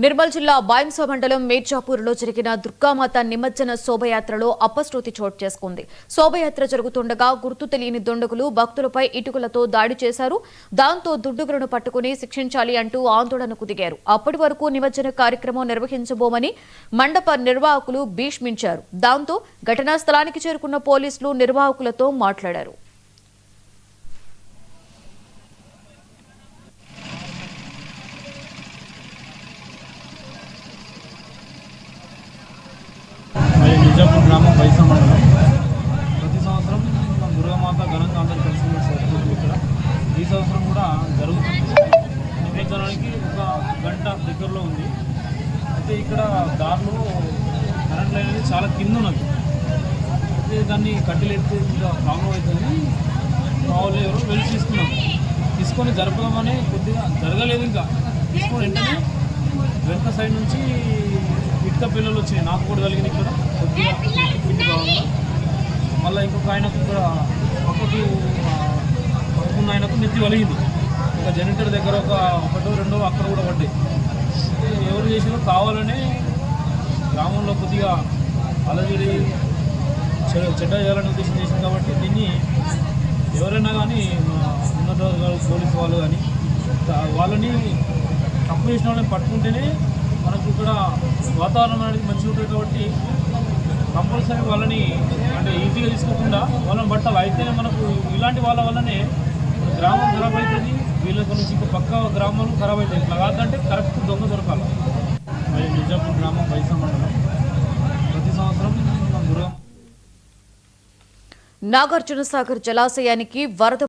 నిర్మల్ జిల్లా బాయిన్స మండలం మేర్జాపూర్లో జరిగిన దుర్గామాత నిమజ్జన శోభయాత్రలో అపశృతి చోటు చేసుకుంది. శోభయాత్ర జరుగుతుండగా గుర్తు తెలియని దుండగులు భక్తులపై ఇటుకలతో దాడి చేశారు. దాంతో దుండగులను పట్టుకుని శిక్షించాలి అంటూ ఆందోళనకు దిగారు. అప్పటి వరకు నిమజ్జన కార్యక్రమం నిర్వహించబోమని మండప నిర్వాహకులు భీష్మించారు. దాంతో ఘటనా స్థలానికి చేరుకున్న పోలీసులు నిర్వాహకులతో మాట్లాడారు. మిర్జాపూర్ గ్రామం బైసా మండలం. ప్రతి సంవత్సరం దుర్గామాత ఘనంగా అందరూ కలిసి జరుగుతుంది. ఇక్కడ ఈ సంవత్సరం కూడా జరుగుతుంది. నిమజ్జనానికి ఒక గంట దగ్గరలో ఉంది. అయితే ఇక్కడ దారిలో కరెంట్ లైన్ అనేది చాలా కింద ఉన్నది. అయితే దాన్ని కట్టెలెత్తి ఇంకా ప్రాబ్లం అవుతుంది. మా వాళ్ళు ఎవరో వెళ్ళి తీసుకొని జరపదామని కొద్దిగా జరగలేదు. ఇంకా తీసుకొని వెంటనే వెనక సైడ్ నుంచి ఇటుక పిల్లలు వచ్చినాయి. నాకు కూడా కలిగింది ఇక్కడ కొద్దిగా పిండి కావాలి. మళ్ళీ ఇంకొక ఆయనకు కూడా పక్కకు ఆయనకు నెత్తి వలిగింది. ఇంకా జనరేటర్ దగ్గర ఒకటో రెండో అక్కడ కూడా పడ్డాయి. ఎవరు చేసినా కావాలనే గ్రామంలో కొద్దిగా అలజడి చెడ్డ చేయాలని ఉద్దేశం చేసింది. కాబట్టి దీన్ని ఎవరైనా కానీ ఉన్నతాధికారులు పోలీసు వాళ్ళు కానీ వాళ్ళని తప్పు చేసిన వాళ్ళని పట్టుకుంటేనే మనకు ఇక్కడ వాతావరణం అనేది మంచిగా ఉంటుంది. కాబట్టి కంపల్సరీ వాళ్ళని అంటే ఈజీగా తీసుకోకుండా వాళ్ళని పట్టాలి. అయితేనే మనకు ఇలాంటి వాళ్ళ వల్లనే గ్రామం ఖరాబ్ అవుతుంది. వీళ్ళ నుంచి ఇంకా పక్క గ్రామాలు ఖరాబ్ అవుతాయి. ఇట్లా కాదంటే కరెక్ట్ దొంగ దొరకాలి. మరి మిర్జాపూర్ గ్రామం బైసా మండలం. ప్రతి సంవత్సరం దుర్గా నాగార్జున సాగర్ జలాశయానికి వరద